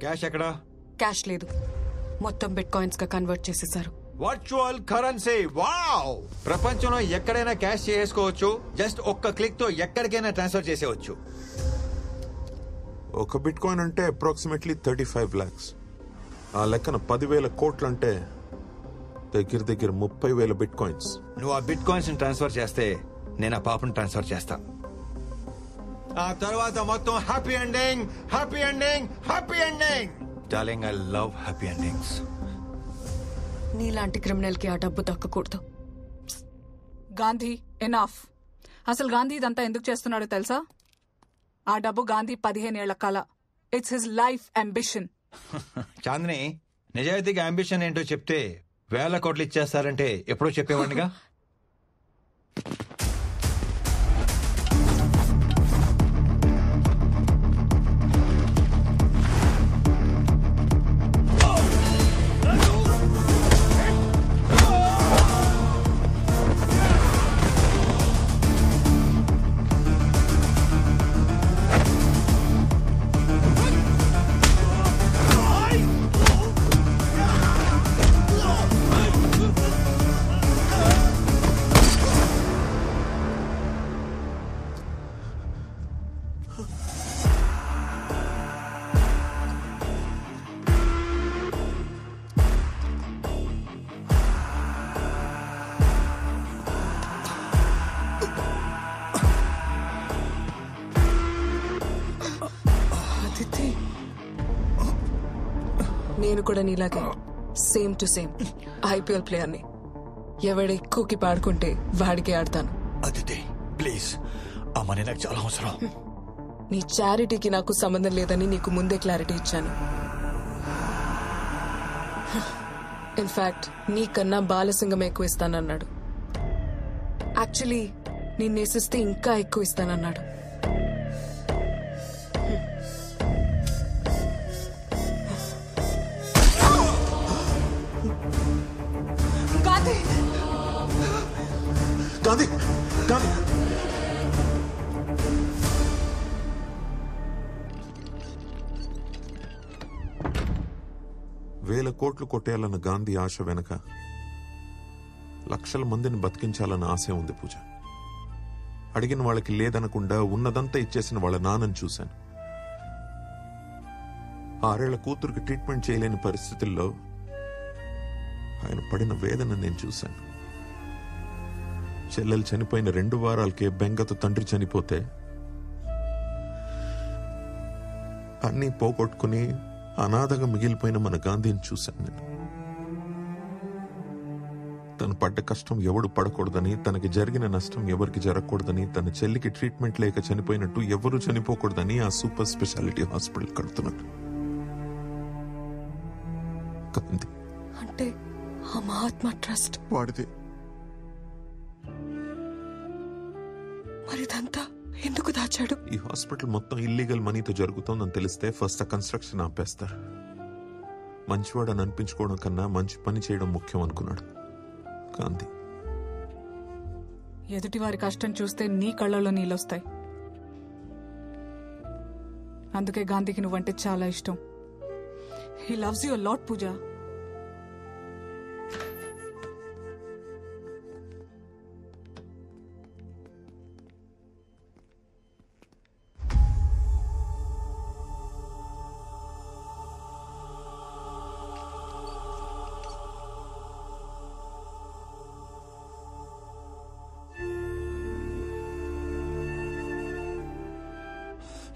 Cash ఎక్కడా? Cash లేదు, మొత్తం బిట్ కాయిన్స్ గా కన్వర్ట్ చేసేసారు. Virtual currency. వావ్! ప్రపంచంలో ఎక్కడైనా క్యాష్ చేసుకోవచ్చు. జస్ట్ ఒక్క క్లిక్ తో ఎక్కడికైనా ట్రాన్స్ఫర్ చేసేవచ్చు. ఒక బిట్ కాయిన్ అంటే అప్రాక్సిమేట్లీ 35 lakhs. ఆ లెక్కన 10,000 కోట్లు అంటే దగ్గర దగ్గర 30,000 బిట్ కాయిన్స్. నువ్వు ఆ బిట్ కాయిన్స్ ట్రాన్స్ఫర్ చేస్తే నేను ఆ పాపను ట్రాన్స్ఫర్ చేస్తా. ఆ తర్వాత మొత్తం happy ending, happy ending, happy ending. Darling, I love happy endings. నీలాంటి క్రిమినల్ కి ఆ డబ్బు దక్కకూడదు. గాంధీ, ఎనాఫ్. అసలు గాంధీ ఇదంతా ఎందుకు చేస్తున్నాడో తెలుసా? ఆ డబ్బు గాంధీ 15 ఏళ్ల కల. It's his life ambition. Chandini, నిజాయితీగా అంబిషన్ ఏంటో చెప్తే 1,000 కోట్లు ఇచ్చేస్తారంటే ఎప్పుడో చెప్పేవాడిగా. నేను కూడా నీలాగే సేమ్ టు సేమ్ ఐపీఎల్ ప్లేయర్ని. ఎవడ ఎక్కువకి పాడుకుంటే వాడికే ఆడతాను. అదితి ప్లీజ్, ఆ మనీ నాకు చాలా అవసరం. నీ చారిటీకి నాకు సంబంధం లేదని నీకు ముందే క్లారిటీ ఇచ్చాను. ఇన్ఫాక్ట్ నీకన్నా బాలసింగం ఎక్కువ ఇస్తానన్నాడు. యాక్చువల్లీ నిన్నేసిస్తే ఇంకా ఎక్కువ ఇస్తానన్నాడు. గాంధీ, గాంధీ. వేల కోట్లు కొట్టేయాలన్న గాంధీ ఆశ వెనక లక్షల మందిని బతికించాలన్న ఆశ ఉంది పూజ. అడిగిన వాళ్ళకి లేదనకుండా ఉన్నదంతా ఇచ్చేసిన వాళ్ళ నాన్నని చూశాను. 6 ఏళ్ల కూతురికి ట్రీట్మెంట్ చేయలేని పరిస్థితుల్లో ఆయన పడిన వేదన నేను చూశాను. చెల్లెలు చనిపోయిన 2 వారాలకే బెంగతో తండ్రి చనిపోతే అన్నీ పోగొట్టుకుని అనాథగా మిగిలిపోయిన మన గాంధీని చూశాను నేను. తను పడ్డ కష్టం ఎవడు పడకూడదని, తనకి జరిగిన నష్టం ఎవరికి జరగకూడదని, తన చెల్లికి ట్రీట్మెంట్ లేక చనిపోయినట్టు ఎవరు చనిపోకూడదని ఆ సూపర్ స్పెషాలిటీ హాస్పిటల్ కడుతున్నాడు గాంధీ. అంటే ఆ మహాత్మా ట్రస్ట్ వాడితే మరిదంతా ఎందుకు దాచాడు? ఈ హాస్పిటల్ మొత్తం ఇల్లీగల్ మనీతో జరుగుతోందని తెలిస్తే ఫస్ట్ ఆ కన్స్ట్రక్షన్ ఆపేస్తారు. మంచివాడని అనిపించుకోవడం కన్నా మంచి పని చేయడం ముఖ్యం అనుకున్నాడు గాంధీ. ఎదుటి వారి కష్టం చూస్తే నీ కళ్ళలో నీళ్ళొస్తాయి. అందుకే గాంధీకి నువ్వంటే చాలా ఇష్టం. He loves you a lot Pooja.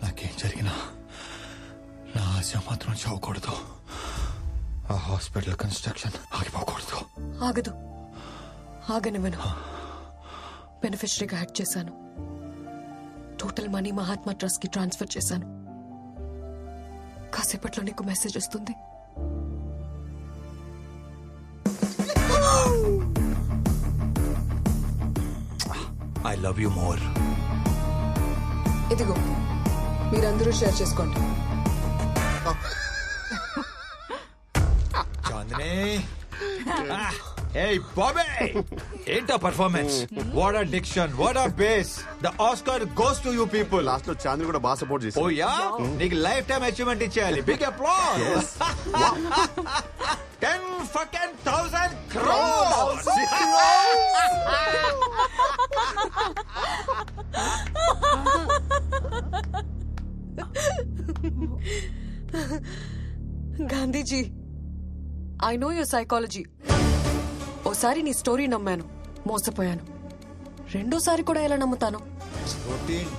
నాకేం జరిగినా నా ఆశ మాత్రం చావకూడదు. ఆ హాస్పిటల్ కన్స్ట్రక్షన్ ఆగిపోకూడదు. ఆగదు, ఆగనివ్వను. బెనిఫిషరీగా యాడ్ చేశాను. టోటల్ మనీ మహాత్మా ట్రస్ట్ కి ట్రాన్స్ఫర్ చేశాను. కాసేపట్లో నీకు మెసేజ్ వస్తుంది. I love you more. ఇదిగో మీరందరూ షేర్ చేసుకోండి. చాందిని, hey Bobby, ఏంటా performance? What a diction, what a bass. The Oscar goes to you people. Last లో చాంద్ని కూడా బాగా సపోర్ట్ చేసి. ఓ యా, నీకు లైఫ్ టైం అచీవ్మెంట్ ఇచ్చేయాలి. Big applause. 10,000 crores. Gandhiji, I know your psychology. ఓసారి నీ స్టోరీ నమ్మాను, మోసపోయాను. రెండోసారి కూడా ఎలా నమ్ముతాను?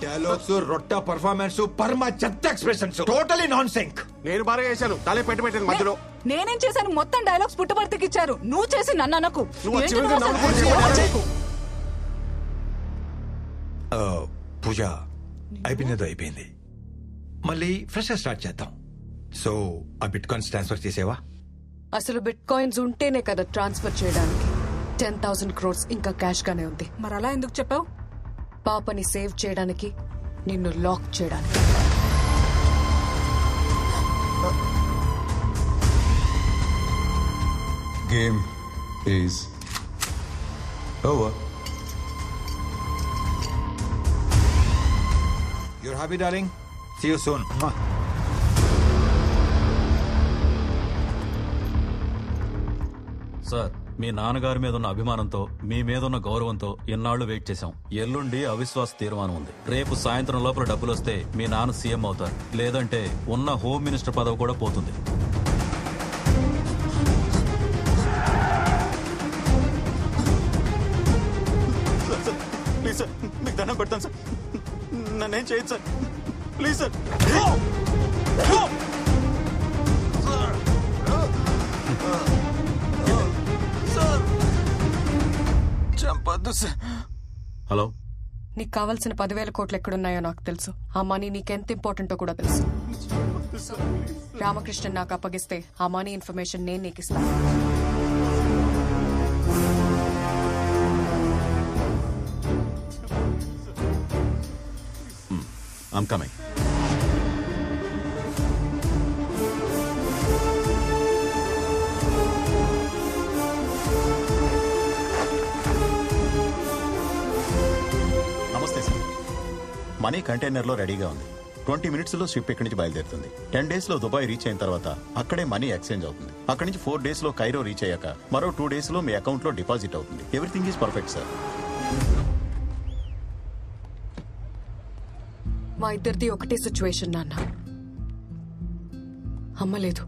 డైలాగ్స్, రొట్ట పర్ఫార్మెన్స్, పర్మ చెత్త ఎక్స్ప్రెషన్స్, టోటలీ నాన్ సింక్. నేను బాగా చేశాను, తలే పెట్టిన మధ్యలో. నేనేం చేశాను? మొత్తం డైలాగ్స్ పుట్టబర్తికి ఇచ్చారు. నువ్వు చేసి నన్ను అనకు. నువ్వు ఏంటి చివరిగా నువ్వు నవ్వు అసలు? కూడా చేయకు. పూజ అయిపోయినదో అయిపోయింది, మళ్ళీ ఫ్రెష్ స్టార్ట్ చేద్దాం. సో ఆ బిట్ కాయిన్స్ ట్రాన్స్ఫర్ చేసేవా? అసలు బిట్ కాయిన్స్ ఉంటేనే కదా ట్రాన్స్ఫర్ చేయడానికి. 10,000 crores ఇంకా క్యాష్ గానే ఉంది. మరి అలా ఎందుకు చెప్పావు? పాపని సేవ్ చేయడానికి, నిన్ను లాక్ చేయడానికి. Game is over. You're happy, darling? See you soon. Sir, మీ నాన్నగారి మీద ఉన్న అభిమానంతో, మీ మీద ఉన్న గౌరవంతో ఎన్నాళ్లు వెయిట్ చేశాం. ఎల్లుండి అవిశ్వాస తీర్మానం ఉంది. రేపు సాయంత్రం లోపల డబ్బులు వస్తే మీ నాన్న సీఎం అవుతారు. లేదంటే ఉన్న హోమ్ మినిస్టర్ పదవి కూడా పోతుంది. ప్లీజ్ సార్, మీకు దండం పెడతాను సార్, నన్నేం చేయదు సార్, ప్లీజ్ సార్. చంపద్దు సార్. హలో, నీకు కావాల్సిన 10,000 కోట్లు ఎక్కడున్నాయో నాకు తెలుసు. ఆ మనీ నీకెంత ఇంపార్టెంటో కూడా తెలుసు. రామకృష్ణన్ నాకు అప్పగిస్తే ఆ మనీ ఇన్ఫర్మేషన్ నేను నీకు ఇస్తాను. I'm coming. నమస్తే సార్, మనీ కంటైనర్లో రెడీగా ఉంది. 20 minutes లో షిప్ ఇక్కడి నుంచి బయలుదేరుతుంది. 10 days లో దుబాయ్ రీచ్ అయిన తర్వాత అక్కడే మనీ ఎక్స్చేంజ్ అవుతుంది. అక్కడి నుంచి 4 days లో కైరో రీచ్ అయ్యాక మరో 2 days లో మీ అకౌంట్ లో డిపాజిట్ అవుతుంది. Everything is perfect sir. మా ఇద్దరిది ఒకటే సిచ్యువేషన్ నాన్న. అమ్మ లేదు.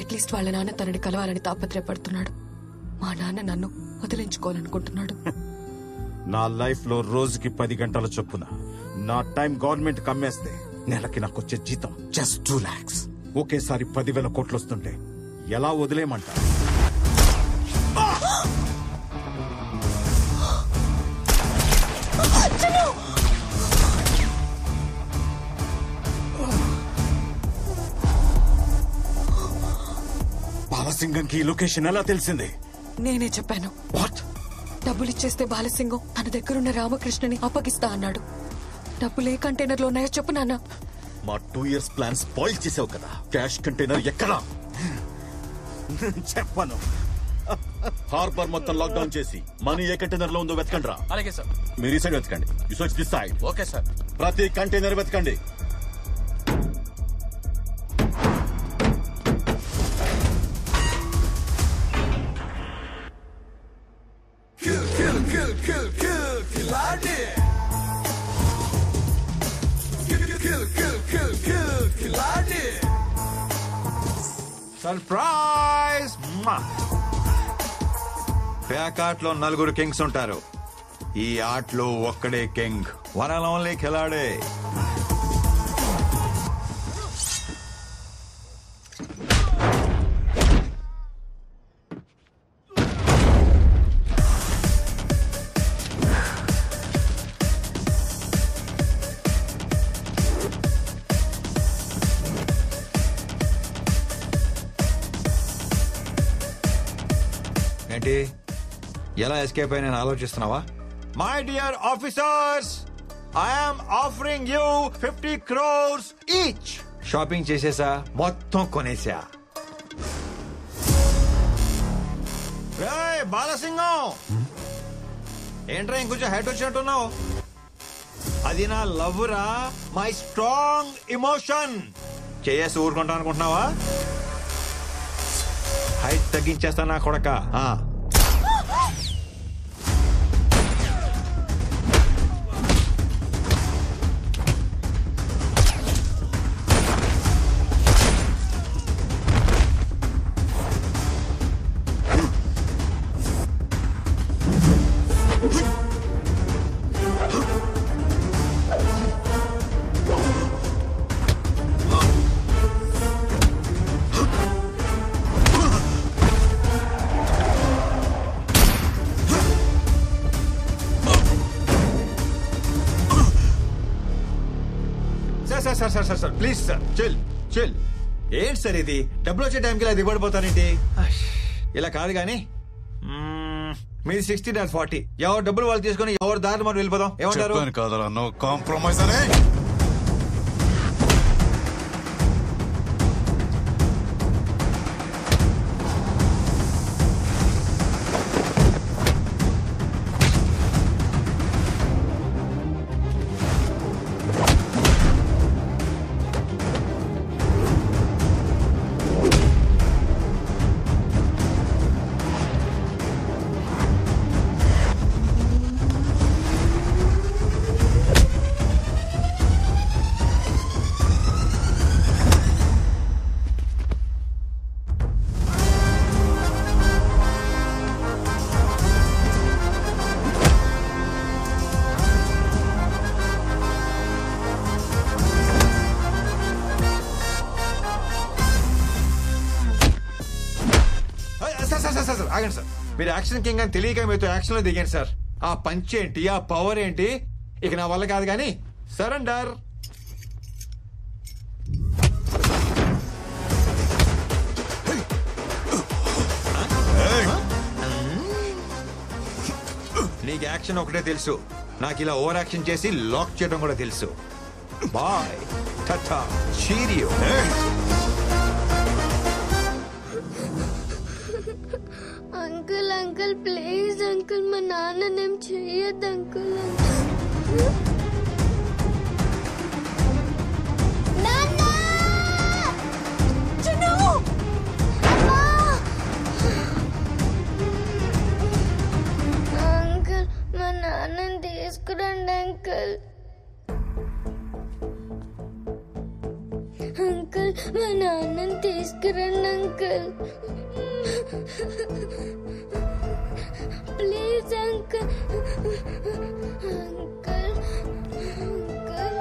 అట్లీస్ట్ వాళ్ళ నాన్న తనని కలవాలని తాపత్రయపడుతున్నాడు. మా నాన్న నన్ను వదిలించుకోవాలనుకుంటున్నాడు. నా లైఫ్ లో రోజుకి 10 గంటల చొప్పున నా టైం గవర్నమెంట్ కమ్మేస్తే నెలకి నాకు వచ్చే జీతం జస్ట్ 2 lakhs. ఒకేసారి 10,000 కోట్లు వస్తుంటే ఎలా వదిలేయమంటా? బాలసింగంకి ఈ లొకేషన్ ఎలా తెలిసింది? నేనే చెప్పాను. వాట్? డబ్బులు ఇచ్చేస్తే బాలసింగం తన దగ్గరున్న రామకృష్ణని అప్పగిస్తా అన్నాడు. డబ్బులు ఏ కంటైనర్లో ఉన్నాయో చెప్పు నాన్న. మా 2 years ప్లాన్ స్పాయిల్ చేసావు కదా. క్యాష్ కంటైనర్ ఎక్కడా? చెప్పను. హార్బర్ మొత్తం లాక్డౌన్ చేసి మనీ ఏ కంటైనర్ లో ఉందో వెతకండి రా. అలాగే సార్. మీరు ఈ సైడ్ వెతకండి. You search this side. Okay sir. ప్రతి కంటైనర్ వెతకండి. సర్ప్రైజ్! ప్యాకాట్ లో 4 కింగ్స్ ఉంటారు. ఈ ఆటలో ఒక్కడే కింగ్, వన్ అండ్ ఓన్లీ ఖిలాడే. ఏంటి, ఎలా ఎస్కేప్ అయినా ఆలోచిస్తున్నావా? My dear officers, I'm offering you 50 crores each. Shopping చేసేసా, మొత్తం కొనేసా. బాలసింగం ఏంట్రా ఇంకొంచెం హెడ్ వచ్చినట్టున్నావు? అది నా లవ్ రా, మై స్ట్రాంగ్ ఇమోషన్. చేసి ఊరుకుంటా అనుకుంటున్నావా? హైట్ తగ్గించేస్తా నా కొడక. Sir please sir, chill chill. ఏంటి సార్ ఇది? డబ్బులు వచ్చే టైంకి ఇలా దిగబడిపోతానేంటి? ఇలా కాదు కానీ మీది 60 నాది 40. ఎవరు డబ్బులు వాళ్ళు తీసుకుని ఎవరు దారి మనం వెళ్ళిపోదాం. ఏమంటారు? కాదరా, నో కాంప్రమైజ్ అనే. ఆగండి సార్, మీరు యాక్షన్ కింగ్ అని తెలియక మీతో యాక్షన్ లో దిగాను సార్. ఆ పంచ్ ఏంటి, ఆ పవర్ ఏంటి, ఇక నా వల్ల కాదు కానీ సరెండర్. నీకు యాక్షన్ ఒకటే తెలుసు, నాకు ఇలా ఓవర్ యాక్షన్ చేసి లాక్ చేయడం కూడా తెలుసు. Bye tata cheerio. Uncle uncle please uncle, మా నాన్ననేం చెయ్యొద్దు అంకుల్. అంకుల్ మా నాన్నని తీసుకురండి అంకుల్. అంకుల్ మా నాన్నని తీసుకురండి uncle. Please uncle. Uncle uncle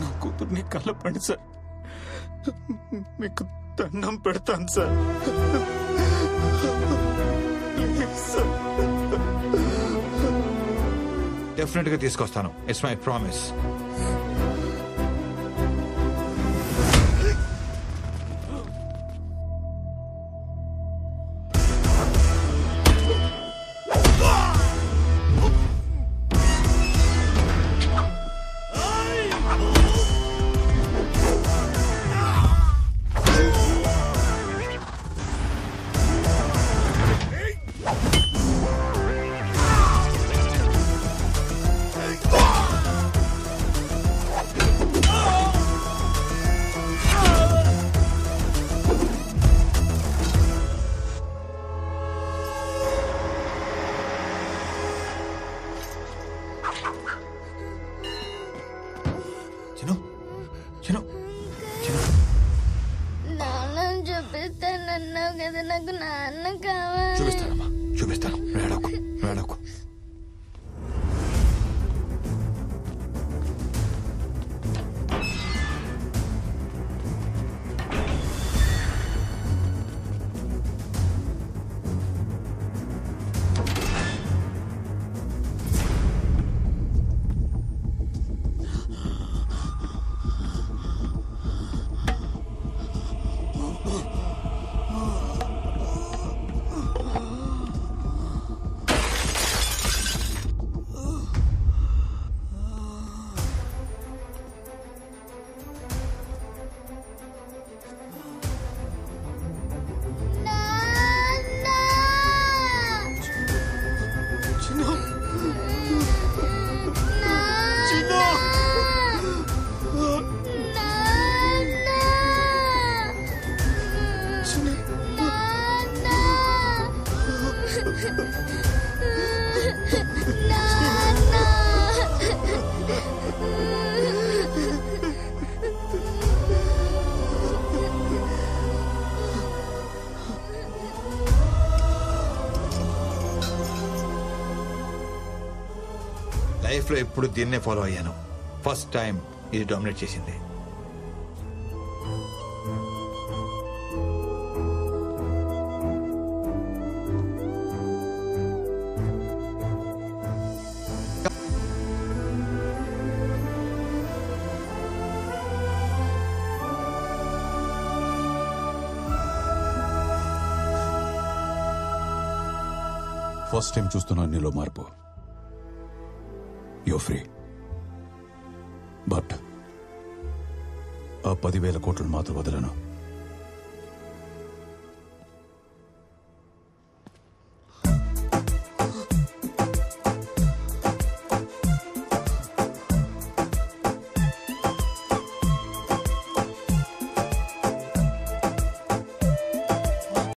నా కూతుర్ని కలపండి సార్, మీకు దండం పెడతాను సార్. డెఫినెట్ గా తీసుకొస్తాను. It's my promise. నాన్న చూపిస్తానన్నావు కదా, నాకు నాన్న కావాలి. చూపిస్తానమ్మా, చూపిస్తాను. వేడకు వేడకు. లైఫ్ లో ఎప్పుడు దీన్నే ఫాలో అయ్యాను. ఫస్ట్ టైం ఇది డామినేట్ చేసింది. ఫస్ట్ టైం చూస్తున్నాను నీలో మార్పు. యో ఫ్రీ. బట్ ఆ 10,000 కోట్లను మాత్రం వదలను.